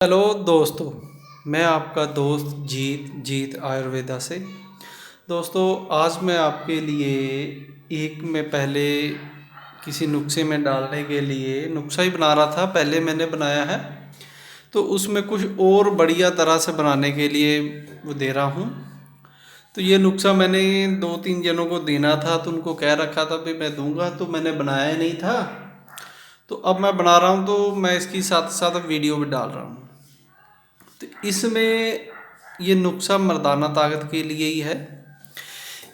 Hello दोस्तों, मैं आपका दोस्त जीत आयुर्वेदा से। दोस्तों, आज मैं आपके लिए मैं पहले किसी नुस्खे में डालने के लिए नुस्खा ही बना रहा था। पहले मैंने बनाया है तो उसमें कुछ और बढ़िया तरह से बनाने के लिए वो दे रहा हूँ। तो ये नुस्खा मैंने 2-3 जनों को देना था, तो उनको कह रखा था भाई मैं दूंगा, तो मैंने बनाया नहीं था। तो अब मैं बना रहा हूँ, तो मैं इसकी साथ साथ वीडियो भी डाल रहा हूँ। तो इसमें ये नुस्खा मर्दाना ताकत के लिए ही है।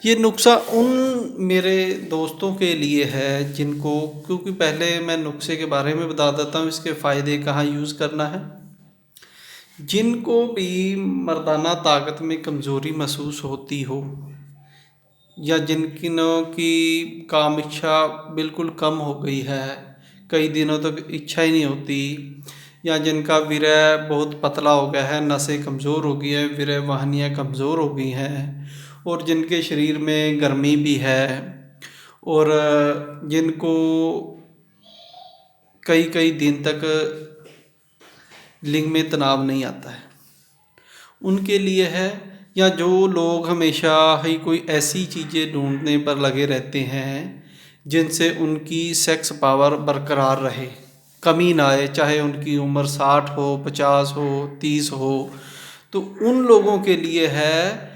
ये नुस्खा उन मेरे दोस्तों के लिए है जिनको, क्योंकि पहले मैं नुस्खे के बारे में बता देता हूँ, इसके फ़ायदे कहाँ यूज़ करना है। जिनको भी मर्दाना ताकत में कमज़ोरी महसूस होती हो, या जिनकिनों की काम इच्छा बिल्कुल कम हो गई है, कई दिनों तक इच्छा ही नहीं होती, या जिनका विरह बहुत पतला हो गया है, नसें कमज़ोर हो गई है, विरह वाहिनियाँ कमज़ोर हो गई हैं, और जिनके शरीर में गर्मी भी है, और जिनको कई कई दिन तक लिंग में तनाव नहीं आता है, उनके लिए है। या जो लोग हमेशा ही कोई ऐसी चीज़ें ढूंढने पर लगे रहते हैं जिनसे उनकी सेक्स पावर बरकरार रहे, कमी ना आए, चाहे उनकी उम्र 60 हो, 50 हो, 30 हो, तो उन लोगों के लिए है।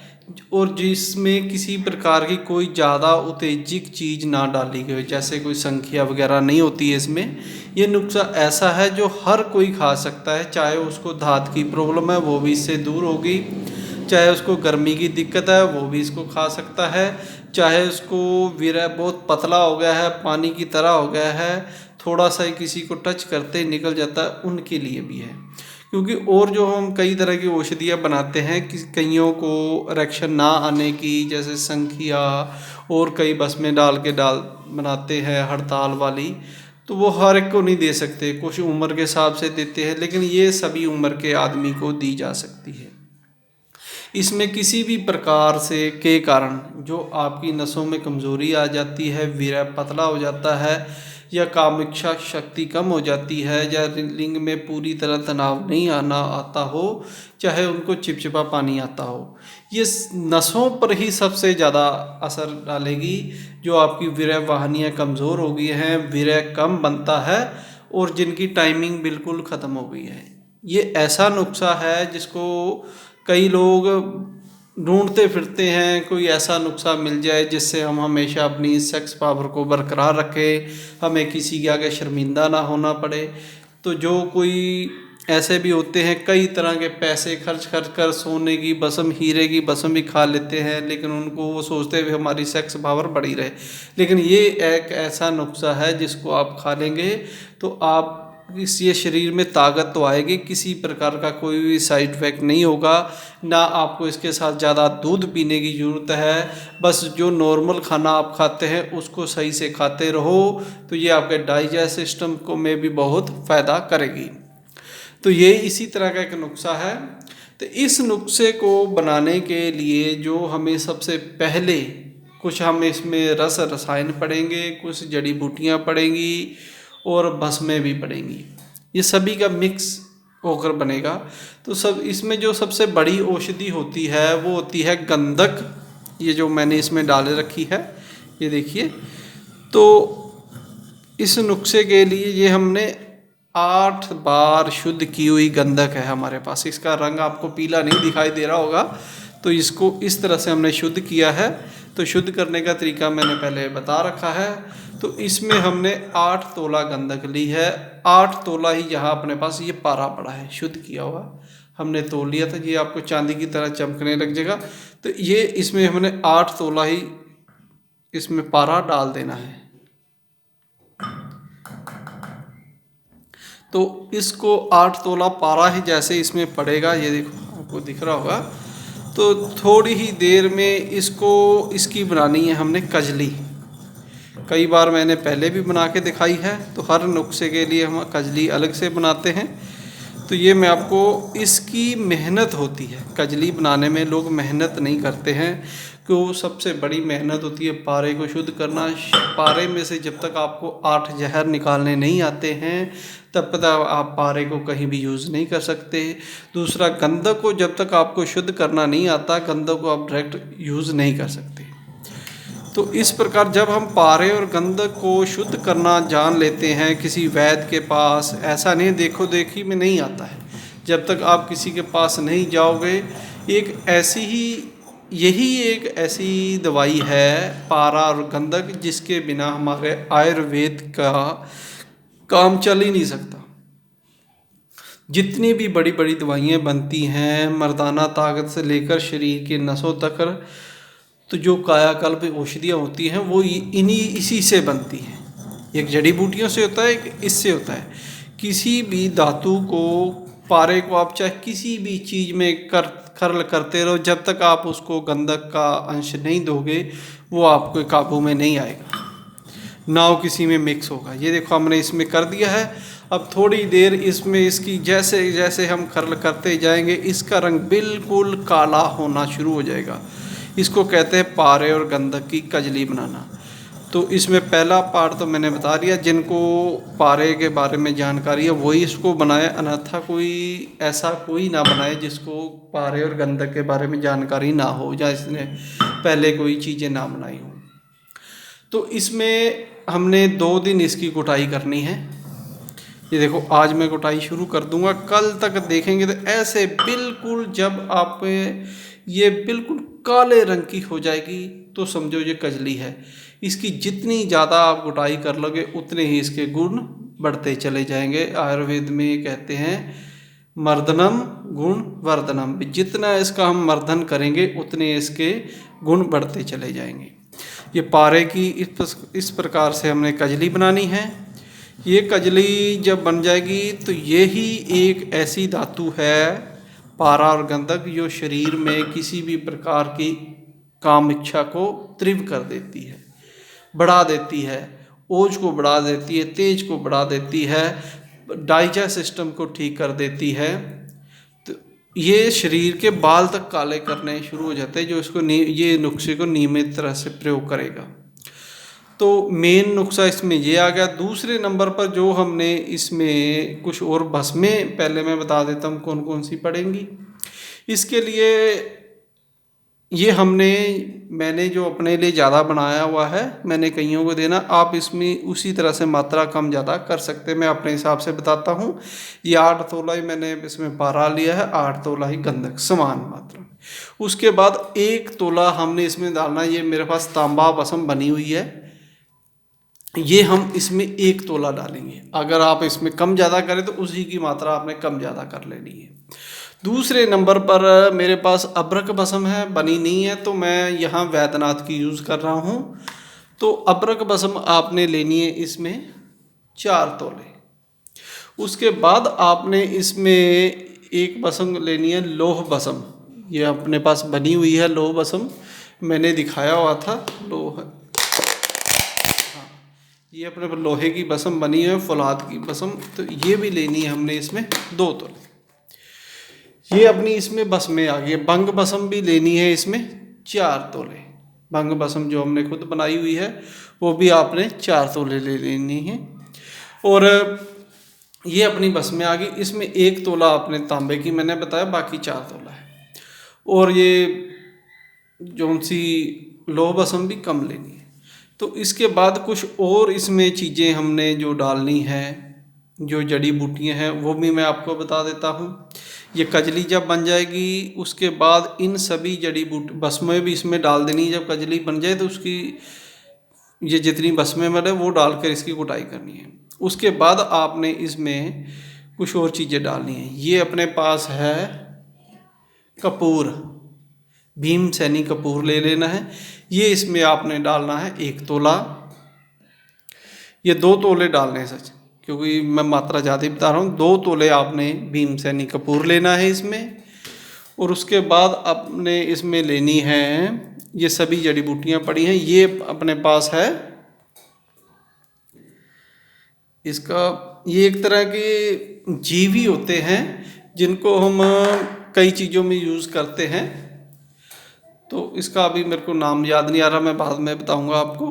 और जिसमें किसी प्रकार की कोई ज़्यादा उत्तेजक चीज़ ना डाली गई, जैसे कोई संख्या वगैरह नहीं होती है इसमें। ये नुस्खा ऐसा है जो हर कोई खा सकता है, चाहे उसको दाँत की प्रॉब्लम है वो भी इससे दूर होगी, चाहे उसको गर्मी की दिक्कत है वो भी इसको खा सकता है, चाहे उसको विरह बहुत पतला हो गया है, पानी की तरह हो गया है, थोड़ा सा ही किसी को टच करते ही निकल जाता है, उनके लिए भी है। क्योंकि और जो हम कई तरह की औषधियाँ बनाते हैं कि कईयों को इरेक्शन ना आने की, जैसे संखिया और कई बस में डाल बनाते हैं हड़ताल वाली, तो वो हर एक को नहीं दे सकते, कुछ उम्र के हिसाब से देते हैं, लेकिन ये सभी उम्र के आदमी को दी जा सकती है। इसमें किसी भी प्रकार से के कारण जो आपकी नसों में कमज़ोरी आ जाती है, वीर्य पतला हो जाता है, या कामिक्षा शक्ति कम हो जाती है, या लिंग में पूरी तरह तनाव नहीं आना आता हो, चाहे उनको चिपचिपा पानी आता हो, ये नसों पर ही सबसे ज़्यादा असर डालेगी। जो आपकी वीर्य वाहिनियाँ कमज़ोर हो गई हैं, वीर्य कम बनता है, और जिनकी टाइमिंग बिल्कुल ख़त्म हो गई है। ये ऐसा नुस्खा है जिसको कई लोग ढूंढते फिरते हैं, कोई ऐसा नुस्खा मिल जाए जिससे हम हमेशा अपनी सेक्स पावर को बरकरार रखें, हमें किसी के आगे शर्मिंदा ना होना पड़े। तो जो कोई ऐसे भी होते हैं, कई तरह के पैसे खर्च कर सोने की बसम, हीरे की बसम भी खा लेते हैं, लेकिन उनको वो सोचते हुए हमारी सेक्स पावर बढ़ी रहे। लेकिन ये एक ऐसा नुस्खा है जिसको आप खा लेंगे तो आप ये शरीर में ताकत तो आएगी, किसी प्रकार का कोई भी साइड इफेक्ट नहीं होगा, ना आपको इसके साथ ज़्यादा दूध पीने की ज़रूरत है। बस जो नॉर्मल खाना आप खाते हैं उसको सही से खाते रहो, तो ये आपके डाइजेस्ट सिस्टम को में भी बहुत फ़ायदा करेगी। तो ये इसी तरह का एक नुस्खा है। तो इस नुस्खे को बनाने के लिए जो हमें सबसे पहले कुछ हम इसमें रसायन पड़ेंगे, कुछ जड़ी बूटियाँ पड़ेंगी, और भस्में भी पड़ेंगी, ये सभी का मिक्स होकर बनेगा। तो सब इसमें जो सबसे बड़ी औषधि होती है वो होती है गंधक। ये जो मैंने इसमें डाले रखी है, ये देखिए। तो इस नुस्खे के लिए ये हमने 8 बार शुद्ध की हुई गंधक है हमारे पास। इसका रंग आपको पीला नहीं दिखाई दे रहा होगा, तो इसको इस तरह से हमने शुद्ध किया है। तो शुद्ध करने का तरीका मैंने पहले बता रखा है। तो इसमें हमने 8 तोला गंधक ली है। 8 तोला ही यहाँ अपने पास ये पारा पड़ा है शुद्ध किया हुआ, हमने तोल लिया था। ये आपको चांदी की तरह चमकने लग जाएगा। तो ये इसमें हमने 8 तोला ही इसमें पारा डाल देना है। तो इसको 8 तोला पारा ही जैसे इसमें पड़ेगा, ये देखो आपको दिख रहा होगा। तो थोड़ी ही देर में इसकी बनानी है हमने कजली। कई बार मैंने पहले भी बना के दिखाई है, तो हर नुस्खे के लिए हम कजली अलग से बनाते हैं। तो ये मैं आपको, इसकी मेहनत होती है कजली बनाने में, लोग मेहनत नहीं करते हैं। तो सबसे बड़ी मेहनत होती है पारे को शुद्ध करना। पारे में से जब तक आपको 8 जहर निकालने नहीं आते हैं तब तक आप पारे को कहीं भी यूज़ नहीं कर सकते। दूसरा, गंधक को जब तक आपको शुद्ध करना नहीं आता, गंधक को आप डायरेक्ट यूज़ नहीं कर सकते। तो इस प्रकार जब हम पारे और गंधक को शुद्ध करना जान लेते हैं किसी वैद्य के पास, ऐसा नहीं देखो देखी में नहीं आता है। जब तक आप किसी के पास नहीं जाओगे, एक ऐसी ही, यही एक ऐसी दवाई है पारा और गंधक जिसके बिना हमारे आयुर्वेद का काम चल ही नहीं सकता। जितनी भी बड़ी बड़ी दवाइयाँ बनती हैं, मर्दाना ताकत से लेकर शरीर के नसों तक, तो जो कायाकल्प औषधियाँ होती हैं वो इसी से बनती हैं। एक जड़ी बूटियों से होता है, एक इससे होता है। किसी भी धातु को, पारे को आप चाहे किसी भी चीज़ में खर्ल करते रहो, जब तक आप उसको गंधक का अंश नहीं दोगे वो आपके काबू में नहीं आएगा, ना वो किसी में मिक्स होगा। ये देखो हमने इसमें कर दिया है। अब थोड़ी देर इसमें इसकी जैसे जैसे हम खर्ल करते जाएंगे इसका रंग बिल्कुल काला होना शुरू हो जाएगा। इसको कहते हैं पारे और गंधक की कजली बनाना। तो इसमें पहला पार्ट तो मैंने बता दिया, जिनको पारे के बारे में जानकारी है वही इसको बनाए, अन्यथा कोई ना बनाए जिसको पारे और गंधक के बारे में जानकारी ना हो या इसने पहले कोई चीज़ें ना बनाई हो। तो इसमें हमने 2 दिन इसकी कुटाई करनी है। ये देखो आज मैं कुटाई शुरू कर दूंगा, कल तक देखेंगे तो ऐसे बिल्कुल, जब आप ये बिल्कुल काले रंग की हो जाएगी तो समझो ये कजली है। इसकी जितनी ज़्यादा आप कुटाई कर लोगे उतने ही इसके गुण बढ़ते चले जाएंगे। आयुर्वेद में कहते हैं मर्दनम गुण वर्धनम, जितना इसका हम मर्दन करेंगे उतने इसके गुण बढ़ते चले जाएंगे। ये पारे की इस प्रकार से हमने कजली बनानी है। ये कजली जब बन जाएगी तो ये ही एक ऐसी धातु है, पारा और गंधक, जो शरीर में किसी भी प्रकार की काम इच्छा को तीव्र कर देती है, बढ़ा देती है, ओज को बढ़ा देती है, तेज को बढ़ा देती है, डाइजेस्ट सिस्टम को ठीक कर देती है। तो ये शरीर के बाल तक काले करने शुरू हो जाते हैं जो इसको ये नुस्खे को नियमित तरह से प्रयोग करेगा। तो मेन नुस्खा इसमें ये आ गया। दूसरे नंबर पर जो हमने इसमें कुछ और भस्में, पहले मैं बता देता हूँ कौन कौन सी पड़ेंगी। इसके लिए ये मैंने जो अपने लिए ज़्यादा बनाया हुआ है, मैंने कईयों को देना, आप इसमें उसी तरह से मात्रा कम ज़्यादा कर सकते हैं। मैं अपने हिसाब से बताता हूँ। ये 8 तोला ही मैंने इसमें पारा लिया है, 8 तोला ही गंधक, समान मात्रा में। उसके बाद 1 तोला हमने इसमें डालना। ये मेरे पास तांबा भस्म बनी हुई है, ये हम इसमें 1 तोला डालेंगे। अगर आप इसमें कम ज़्यादा करें तो उसी की मात्रा आपने कम ज़्यादा कर लेनी है। दूसरे नंबर पर मेरे पास अबरक भस्म है, बनी नहीं है, तो मैं यहाँ वैद्यनाथ की यूज़ कर रहा हूँ। तो अबरक भस्म आपने लेनी है इसमें 4 तोले। उसके बाद आपने इसमें एक भस्म लेनी है लोह भस्म। ये अपने पास बनी हुई है लोह भस्म, मैंने दिखाया हुआ था लोह। ये अपने पर लोहे की भस्म बनी है, फौलाद की भस्म, तो ये भी लेनी है हमने इसमें 2 तोले। ये अपनी इसमें भस्में आ गई। भंग भस्म भी लेनी है इसमें 4 तोले। भंग भस्म जो हमने खुद बनाई हुई है वो भी आपने 4 तोले ले लेनी है। और ये अपनी भस्में आ गई। इसमें 1 तोला आपने तांबे की मैंने बताया, बाकी 4 तोला है। और ये जौन सी लोह भस्म भी कम लेनी है। तो इसके बाद कुछ और इसमें चीज़ें हमने जो डालनी है, जो जड़ी बूटियाँ हैं, वो भी मैं आपको बता देता हूँ। ये कजली जब बन जाएगी उसके बाद इन सभी जड़ी बूटी भस्में भी इसमें डाल देनी है। जब कजली बन जाए तो उसकी ये जितनी भस्में बने वो डालकर इसकी कुटाई करनी है। उसके बाद आपने इसमें कुछ और चीज़ें डालनी है। ये अपने पास है कपूर, भीमसेनी कपूर ले लेना है। ये इसमें आपने डालना है 1 तोला। ये 2 तोले डालने हैं सच, क्योंकि मैं मात्रा ज़्यादा ही बता रहा हूँ। 2 तोले आपने भीमसेनी कपूर लेना है इसमें। और उसके बाद आपने इसमें लेनी है ये सभी जड़ी बूटियाँ पड़ी हैं। ये अपने पास है इसका ये एक तरह के जीव ही होते हैं जिनको हम कई चीज़ों में यूज़ करते हैं। तो इसका अभी मेरे को नाम याद नहीं आ रहा, मैं बाद में बताऊंगा आपको।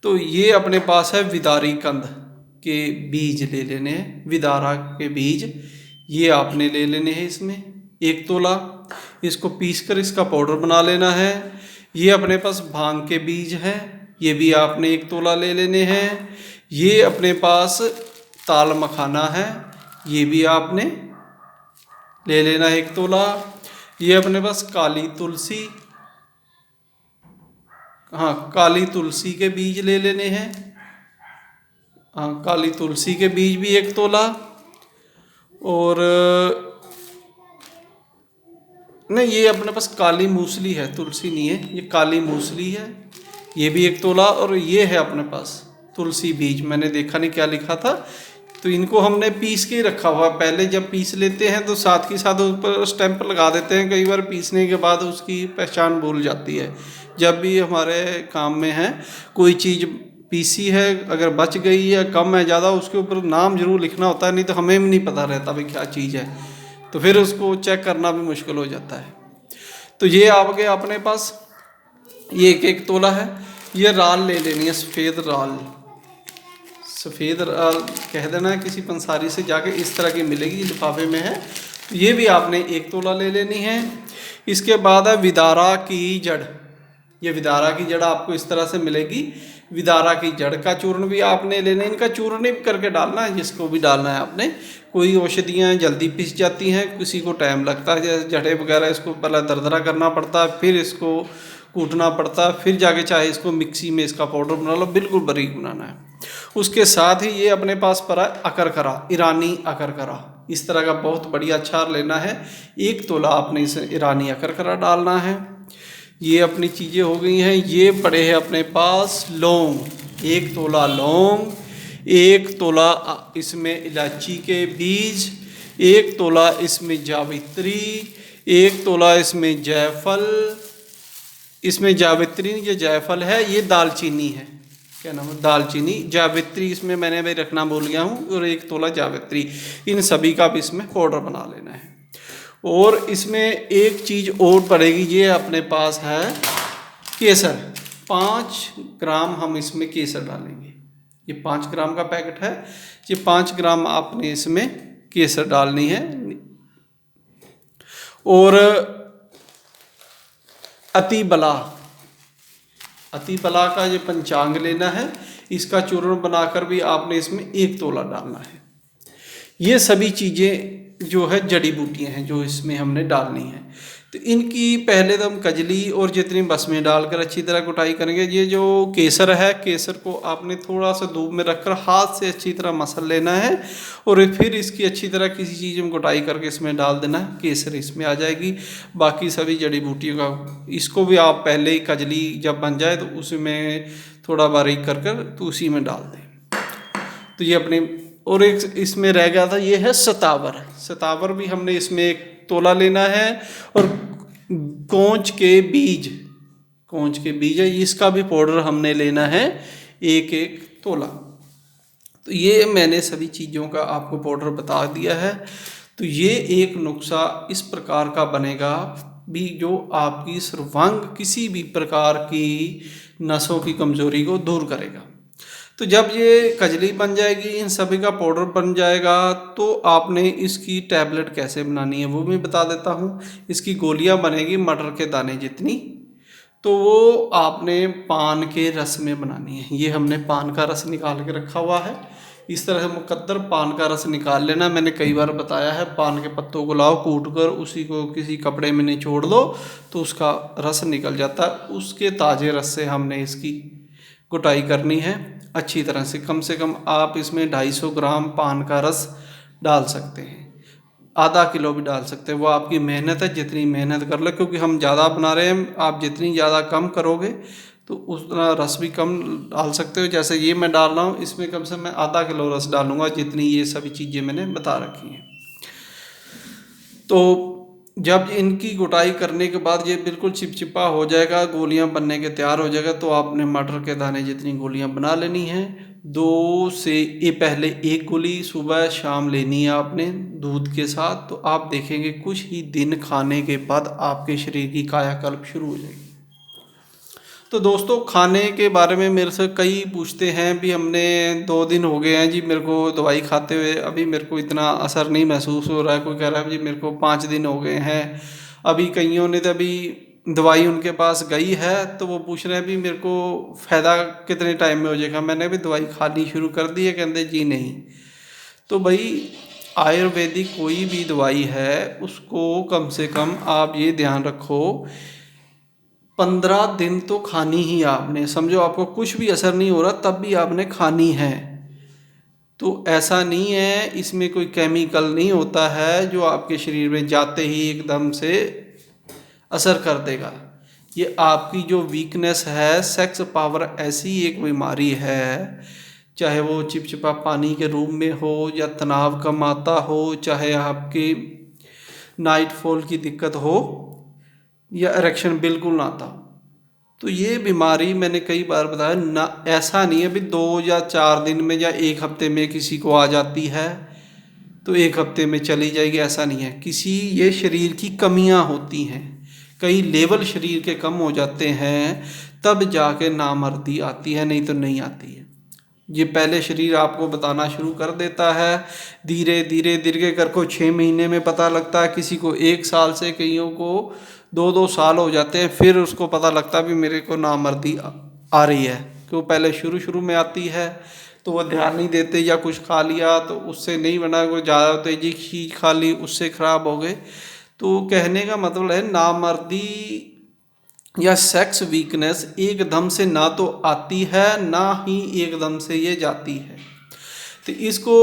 तो ये अपने पास है विदारी कंद के बीज ले लेने हैं, विदारा के बीज ये आपने ले लेने हैं। इसमें 1 तोला, इसको पीस कर इसका पाउडर बना लेना है। ये अपने पास भांग के बीज हैं, ये भी आपने 1 तोला ले लेने हैं। ये अपने पास ताल मखाना है, ये भी आपने ले लेना है 1 तोला। ये अपने पास काली तुलसी, हाँ काली तुलसी के बीज ले लेने हैं। हाँ काली तुलसी के बीज भी 1 तोला। और नहीं, ये अपने पास काली मूसली है, तुलसी नहीं है, ये काली मूसली है, ये भी 1 तोला। और ये है अपने पास तुलसी बीज, मैंने देखा नहीं क्या लिखा था, तो इनको हमने पीस के रखा हुआ। पहले जब पीस लेते हैं तो साथ के साथ उस पर स्टैंप लगा देते हैं, कई बार पीसने के बाद उसकी पहचान भूल जाती है। जब भी हमारे काम में है कोई चीज़ पीसी है, अगर बच गई या कम है ज़्यादा, उसके ऊपर नाम जरूर लिखना होता है, नहीं तो हमें भी नहीं पता रहता भाई क्या चीज़ है, तो फिर उसको चेक करना भी मुश्किल हो जाता है। तो ये आ गया अपने पास, ये 1 तोला है। ये राल ले लेनी है, सफ़ेद राल, सफ़ेद राल कह देना है किसी पंसारी से जाके, इस तरह की मिलेगी, लिफाफे में है। तो ये भी आपने 1 तोला ले लेनी है। इसके बाद है विदारा की जड़, ये विदारा की जड़ आपको इस तरह से मिलेगी। विदारा की जड़ का चूर्ण भी आपने लेना है, इनका चूर्ण नहीं करके डालना है, जिसको भी डालना है आपने। कोई औषधियाँ जल्दी पिस जाती हैं, किसी को टाइम लगता है, जैसे जड़े वगैरह, इसको पहले दरदरा करना पड़ता है, फिर इसको कूटना पड़ता है, फिर जाके चाहे इसको मिक्सी में इसका पाउडर बना लो, बिल्कुल बारीक बनाना है। उसके साथ ही ये अपने पास पड़ा अकरकरा, ईरानी अकरकरा, इस तरह का बहुत बढ़िया अचार लेना है। 1 तोला आपने इस ईरानी अकरकरा डालना है। ये अपनी चीज़ें हो गई हैं। ये पड़े हैं अपने पास लौंग, 1 तोला लौंग, 1 तोला इसमें इलायची के बीज, 1 तोला इसमें जावित्री, 1 तोला इसमें जायफल, इसमें जावित्री ये जायफल है, ये दालचीनी है, क्या नाम है, दालचीनी, जावित्री इसमें मैंने भाई रखना भूल गया हूँ, और 1 तोला जावित्री। इन सभी का भी इसमें पाउडर बना लेना है। और इसमें एक चीज़ और पड़ेगी, ये अपने पास है केसर, 5 ग्राम हम इसमें केसर डालेंगे। ये 5 ग्राम का पैकेट है, ये 5 ग्राम आपने इसमें केसर डालनी है। और अतिबला, अतिबला का ये पंचांग लेना है, इसका चूर्ण बनाकर भी आपने इसमें 1 तोला डालना है। ये सभी चीज़ें जो है जड़ी बूटियाँ हैं जो इसमें हमने डालनी है। तो इनकी पहले तो हम कजली और जितनी बसमें डालकर अच्छी तरह कुटाई करेंगे। ये जो केसर है, केसर को आपने थोड़ा सा धूप में रखकर हाथ से अच्छी तरह मसल लेना है, और फिर इसकी अच्छी तरह किसी चीज़ में कुटाई करके इसमें डाल देना है, केसर इसमें आ जाएगी। बाकी सभी जड़ी बूटियों का, इसको भी आप पहले ही कजली जब बन जाए तो उसमें थोड़ा बारीक कर कर तो उसी में डाल दें। तो ये अपने, और एक इसमें रह गया था, ये है सतावर, सतावर भी हमने इसमें 1 तोला लेना है। और कोंच के बीज, कोंच के बीज है, इसका भी पाउडर हमने लेना है 1 तोला। तो ये मैंने सभी चीज़ों का आपको पाउडर बता दिया है। तो ये एक नुस्खा इस प्रकार का बनेगा भी जो आपकी सर्वांग किसी भी प्रकार की नसों की कमजोरी को दूर करेगा। तो जब ये कजली बन जाएगी, इन सभी का पाउडर बन जाएगा, तो आपने इसकी टैबलेट कैसे बनानी है वो भी बता देता हूँ। इसकी गोलियाँ बनेगी मटर के दाने जितनी, तो वो आपने पान के रस में बनानी है। ये हमने पान का रस निकाल के रखा हुआ है, इस तरह से मुकद्दर पान का रस निकाल लेना। मैंने कई बार बताया है, पान के पत्तों को लाओ, कूट कर उसी को किसी कपड़े में निचोड़ दो तो उसका रस निकल जाता है। उसके ताज़े रस से हमने इसकी कुटाई करनी है अच्छी तरह से। कम आप इसमें 250 ग्राम पान का रस डाल सकते हैं, आधा किलो भी डाल सकते हैं, वो आपकी मेहनत है, जितनी मेहनत कर ले, क्योंकि हम ज़्यादा बना रहे हैं। आप जितनी ज़्यादा कम करोगे तो उतना रस भी कम डाल सकते हो। जैसे ये मैं डाल रहा हूँ, इसमें कम से मैं आधा किलो रस डालूँगा, जितनी ये सभी चीज़ें मैंने बता रखी हैं। तो जब इनकी गुटाई करने के बाद ये बिल्कुल चिपचिपा हो जाएगा, गोलियां बनने के तैयार हो जाएगा, तो आपने मटर के दाने जितनी गोलियां बना लेनी हैं। 2 से ये पहले 1 गोली सुबह शाम लेनी है आपने दूध के साथ। तो आप देखेंगे कुछ ही दिन खाने के बाद आपके शरीर की कायाकल्प शुरू हो जाएगी। तो दोस्तों, खाने के बारे में मेरे से कई पूछते हैं भी, हमने 2 दिन हो गए हैं जी मेरे को दवाई खाते हुए, अभी मेरे को इतना असर नहीं महसूस हो रहा है। कोई कह रहा है जी मेरे को 5 दिन हो गए हैं। अभी कईयों ने तो अभी दवाई उनके पास गई है तो वो पूछ रहे हैं भी मेरे को फ़ायदा कितने टाइम में हो जाएगा। मैंने भी दवाई खानी शुरू कर दी है, कहते जी नहीं। तो भाई, आयुर्वेदिक कोई भी दवाई है उसको कम से कम आप ये ध्यान रखो, 15 दिन तो खानी ही आपने। समझो आपको कुछ भी असर नहीं हो रहा तब भी आपने खानी है। तो ऐसा नहीं है, इसमें कोई केमिकल नहीं होता है जो आपके शरीर में जाते ही एकदम से असर कर देगा। ये आपकी जो वीकनेस है, सेक्स पावर ऐसी एक बीमारी है, चाहे वो चिपचिपा पानी के रूप में हो या तनाव कम आता हो, चाहे आपकी नाइट फॉल की दिक्कत हो या इरेक्शन बिल्कुल ना आता। तो ये बीमारी मैंने कई बार बताया ना, ऐसा नहीं है भी 2 या 4 दिन में या 1 हफ्ते में किसी को आ जाती है तो 1 हफ्ते में चली जाएगी, ऐसा नहीं है। ये शरीर की कमियां होती हैं, कई लेवल शरीर के कम हो जाते हैं तब जाके नामर्दी आती है, नहीं तो नहीं आती है। ये पहले शरीर आपको बताना शुरू कर देता है, धीरे धीरे धीरे कर को 6 महीने में पता लगता है, किसी को 1 साल से, कईयों को 2-2 साल हो जाते हैं, फिर उसको पता लगता है भी मेरे को नामर्दी आ रही है। क्यों? पहले शुरू शुरू में आती है तो वह ध्यान नहीं देते, या कुछ खा लिया तो उससे नहीं बना, कोई ज़्यादा तेजी की चीज़ खा ली उससे ख़राब हो गए। तो कहने का मतलब है, नामर्दी या सेक्स वीकनेस एकदम से ना तो आती है ना ही एकदम से ये जाती है। तो इसको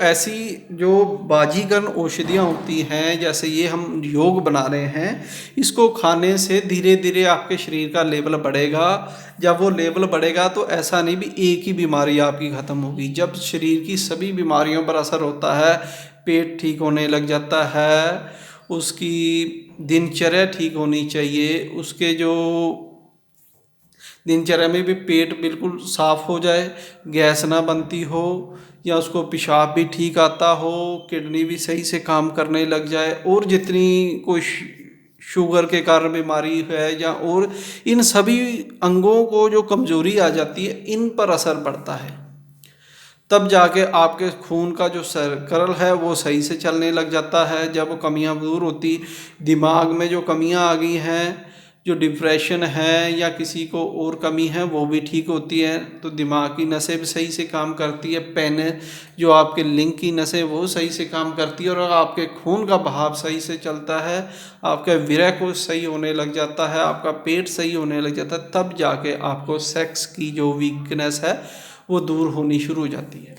ऐसी जो बाजीगरन औषधियाँ होती हैं, जैसे ये हम योग बना रहे हैं, इसको खाने से धीरे धीरे आपके शरीर का लेवल बढ़ेगा। जब वो लेवल बढ़ेगा तो ऐसा नहीं भी एक ही बीमारी आपकी ख़त्म होगी। जब शरीर की सभी बीमारियों पर असर होता है, पेट ठीक होने लग जाता है, उसकी दिनचर्या ठीक होनी चाहिए, उसके जो दिनचर्या में भी पेट बिल्कुल साफ हो जाए, गैस ना बनती हो, या उसको पेशाब भी ठीक आता हो, किडनी भी सही से काम करने लग जाए, और जितनी कोई शुगर के कारण बीमारी है या और इन सभी अंगों को जो कमजोरी आ जाती है, इन पर असर पड़ता है। तब जाके आपके खून का जो सर्कल है वो सही से चलने लग जाता है। जब वो कमियां दूर होती, दिमाग में जो कमियां आ गई हैं, जो डिप्रेशन है या किसी को और कमी है, वो भी ठीक होती है। तो दिमाग की नसें भी सही से काम करती है, पेन जो आपके लिंग की नसें वो सही से काम करती है, और आपके खून का बहाव सही से चलता है, आपका विरह को सही होने लग जाता है, आपका पेट सही होने लग जाता है, तब जाके आपको सेक्स की जो वीकनेस है वो दूर होनी शुरू हो जाती है।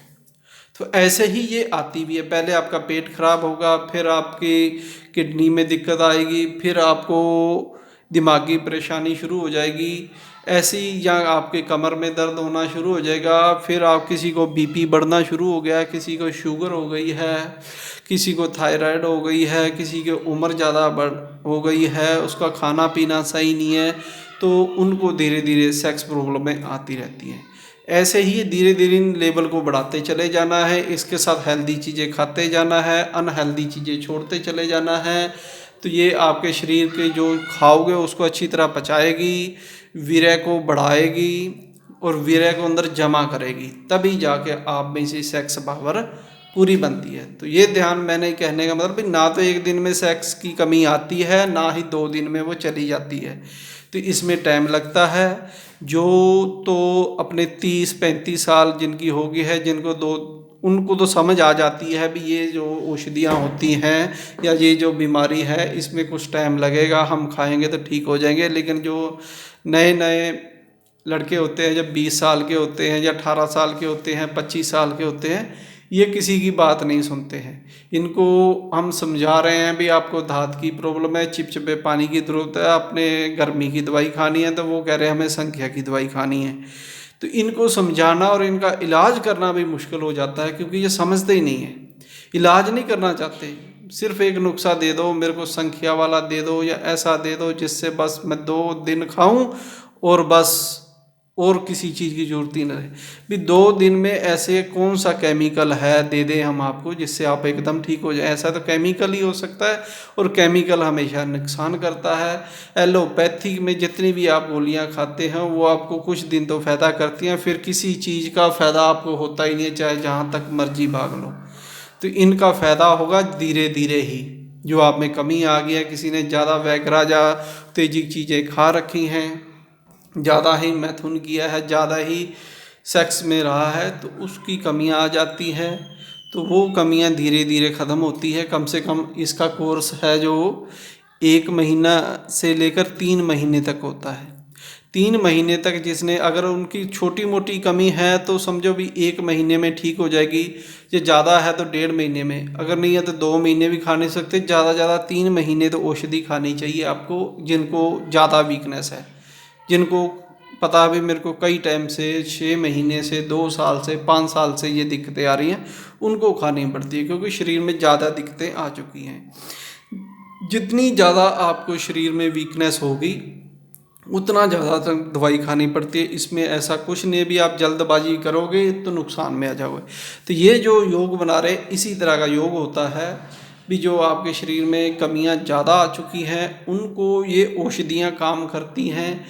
तो ऐसे ही ये आती भी है, पहले आपका पेट खराब होगा, फिर आपकी किडनी में दिक्कत आएगी, फिर आपको दिमागी परेशानी शुरू हो जाएगी ऐसी, या आपके कमर में दर्द होना शुरू हो जाएगा, फिर आप किसी को बीपी बढ़ना शुरू हो गया, किसी को शुगर हो गई है, किसी को थायराइड हो गई है, किसी की उम्र ज़्यादा बढ़ हो गई है, उसका खाना पीना सही नहीं है, तो उनको धीरे धीरे सेक्स प्रॉब्लमें आती रहती हैं। ऐसे ही धीरे धीरे इन लेवल को बढ़ाते चले जाना है, इसके साथ हेल्दी चीज़ें खाते जाना है, अनहेल्दी चीज़ें छोड़ते चले जाना है। तो ये आपके शरीर के जो खाओगे उसको अच्छी तरह पचाएगी, वीर्य को बढ़ाएगी और वीर्य को अंदर जमा करेगी, तभी जाके आप में से सेक्स पावर पूरी बनती है। तो ये ध्यान, मैंने कहने का मतलब ना तो एक दिन में सेक्स की कमी आती है, ना ही 2 दिन में वो चली जाती है। तो इसमें टाइम लगता है। जो तो अपने 30-35 साल जिनकी होगी है, उनको तो समझ आ जाती है भी ये जो औषधियाँ होती हैं या ये जो बीमारी है इसमें कुछ टाइम लगेगा, हम खाएंगे तो ठीक हो जाएंगे। लेकिन जो नए नए लड़के होते हैं, जब 20 साल के होते हैं या 18 साल के होते हैं, 25 साल के होते हैं, ये किसी की बात नहीं सुनते हैं। इनको हम समझा रहे हैं भी आपको धात की प्रॉब्लम है, चिपचिपे पानी की ज़रूरत है, आपने गर्मी की दवाई खानी है, तो वो कह रहे हैं हमें संख्या की दवाई खानी है। तो इनको समझाना और इनका इलाज करना भी मुश्किल हो जाता है, क्योंकि ये समझते ही नहीं है, इलाज नहीं करना चाहते। सिर्फ एक नुस्खा दे दो, मेरे को संख्या वाला दे दो या ऐसा दे दो जिससे बस मैं 2 दिन खाऊं और बस और किसी चीज़ की ज़रूरत ही न रहे। भी 2 दिन में ऐसे कौन सा केमिकल है दे दें हम आपको जिससे आप एकदम ठीक हो जाए, ऐसा तो केमिकल ही हो सकता है, और केमिकल हमेशा नुकसान करता है। एलोपैथिक में जितनी भी आप गोलियां खाते हैं वो आपको कुछ दिन तो फ़ायदा करती हैं, फिर किसी चीज़ का फ़ायदा आपको होता ही नहीं है, चाहे जहाँ तक मर्जी भाग लो। तो इनका फ़ायदा होगा धीरे धीरे ही, जो आप में कमी आ गई है, किसी ने ज़्यादा वैगरा या तेजी की चीज़ें खा रखी हैं, ज़्यादा ही मैथुन किया है, ज़्यादा ही सेक्स में रहा है, तो उसकी कमियां आ जाती हैं। तो वो कमियां धीरे धीरे ख़त्म होती है। कम से कम इसका कोर्स है जो 1 महीना से लेकर 3 महीने तक होता है। 3 महीने तक जिसने, अगर उनकी छोटी मोटी कमी है तो समझो भी 1 महीने में ठीक हो जाएगी, ये ज़्यादा है तो 1.5 महीने में, अगर नहीं है तो 2 महीने भी खा नहीं सकते, ज़्यादा 3 महीने तो औषधि खानी चाहिए आपको, जिनको ज़्यादा वीकनेस है, जिनको पता भी मेरे को कई टाइम से 6 महीने से 2 साल से 5 साल से ये दिक्कतें आ रही हैं, उनको खानी पड़ती है, क्योंकि शरीर में ज़्यादा दिक्कतें आ चुकी हैं। जितनी ज़्यादा आपको शरीर में वीकनेस होगी उतना ज़्यादा तक दवाई खानी पड़ती है। इसमें ऐसा कुछ नहीं है भी आप जल्दबाजी करोगे तो नुकसान में आ जाओगे। तो ये जो योग बना रहे इसी तरह का योग होता है भी, जो आपके शरीर में कमियां ज़्यादा आ चुकी हैं उनको ये औषधियाँ काम करती हैं,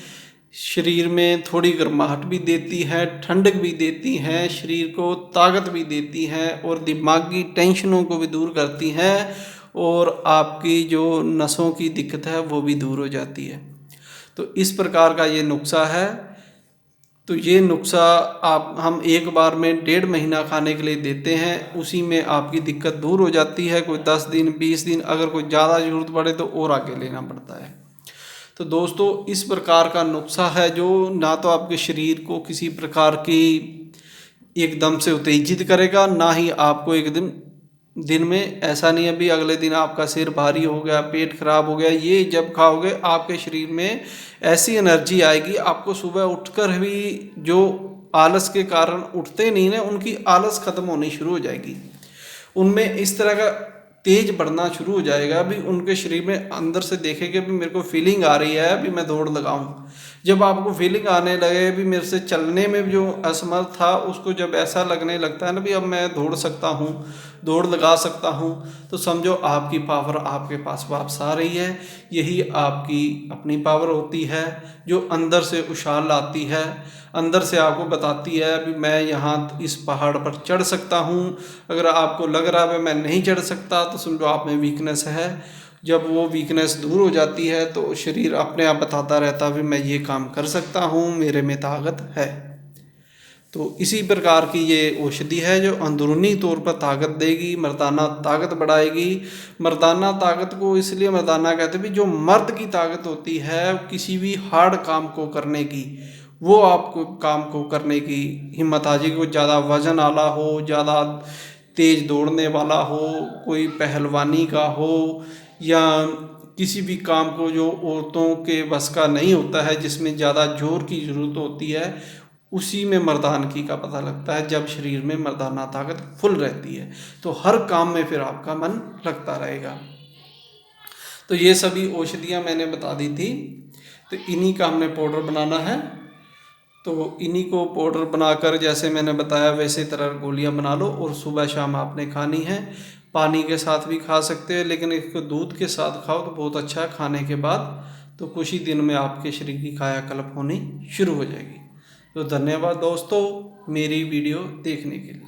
शरीर में थोड़ी गर्माहट भी देती है, ठंडक भी देती हैं, शरीर को ताकत भी देती हैं, और दिमागी टेंशनों को भी दूर करती हैं, और आपकी जो नसों की दिक्कत है वो भी दूर हो जाती है। तो इस प्रकार का ये नुस्खा है। तो ये नुस्खा आप हम एक बार में 1.5 महीना खाने के लिए देते हैं, उसी में आपकी दिक्कत दूर हो जाती है। कोई 10 दिन 20 दिन, अगर कोई ज़्यादा ज़रूरत पड़े तो और आगे लेना पड़ता है। तो दोस्तों इस प्रकार का नुस्खा है जो ना तो आपके शरीर को किसी प्रकार की एकदम से उत्तेजित करेगा, ना ही आपको एक दिन में ऐसा नहीं है भी अगले दिन आपका सिर भारी हो गया, पेट खराब हो गया। ये जब खाओगे आपके शरीर में ऐसी एनर्जी आएगी, आपको सुबह उठकर भी जो आलस के कारण उठते नहीं ना, उनकी आलस खत्म होनी शुरू हो जाएगी, उनमें इस तरह का तेज बढ़ना शुरू हो जाएगा भी, उनके शरीर में अंदर से देखेंगे भी मेरे को फीलिंग आ रही है भी मैं दौड़ लगाऊं। जब आपको फीलिंग आने लगे भी मेरे से चलने में जो असमर्थ था, उसको जब ऐसा लगने लगता है ना भी अब मैं दौड़ सकता हूँ, दौड़ लगा सकता हूँ, तो समझो आपकी पावर आपके पास वापस आ रही है। यही आपकी अपनी पावर होती है जो अंदर से उछाल आती है, अंदर से आपको बताती है भी मैं यहाँ इस पहाड़ पर चढ़ सकता हूँ। अगर आपको लग रहा है मैं नहीं चढ़ सकता तो समझो आप में वीकनेस है। जब वो वीकनेस दूर हो जाती है तो शरीर अपने आप बताता रहता है भी मैं ये काम कर सकता हूँ, मेरे में ताकत है। तो इसी प्रकार की ये औषधि है जो अंदरूनी तौर पर ताकत देगी, मर्दाना ताकत बढ़ाएगी। मर्दाना ताकत को इसलिए मर्दाना कहते हैं भी जो मर्द की ताकत होती है किसी भी हार्ड काम को करने की, वो आपको काम को करने की हिम्मत आ जाएगी। कोई ज़्यादा वजन वाला हो, ज़्यादा तेज दौड़ने वाला हो, कोई पहलवानी का हो, या किसी भी काम को जो औरतों के बस का नहीं होता है, जिसमें ज़्यादा जोर की ज़रूरत होती है, उसी में मर्दानगी का पता लगता है। जब शरीर में मर्दाना ताकत फुल रहती है तो हर काम में फिर आपका मन लगता रहेगा। तो ये सभी औषधियाँ मैंने बता दी थी। तो इन्हीं का हमने पाउडर बनाना है। तो इन्हीं को पाउडर बनाकर जैसे मैंने बताया वैसे तरह गोलियां बना लो, और सुबह शाम आपने खानी है। पानी के साथ भी खा सकते हैं, लेकिन इसको दूध के साथ खाओ तो बहुत अच्छा है खाने के बाद। तो कुछ ही दिन में आपके शरीर की कायाकल्प होनी शुरू हो जाएगी। तो धन्यवाद दोस्तों मेरी वीडियो देखने के लिए।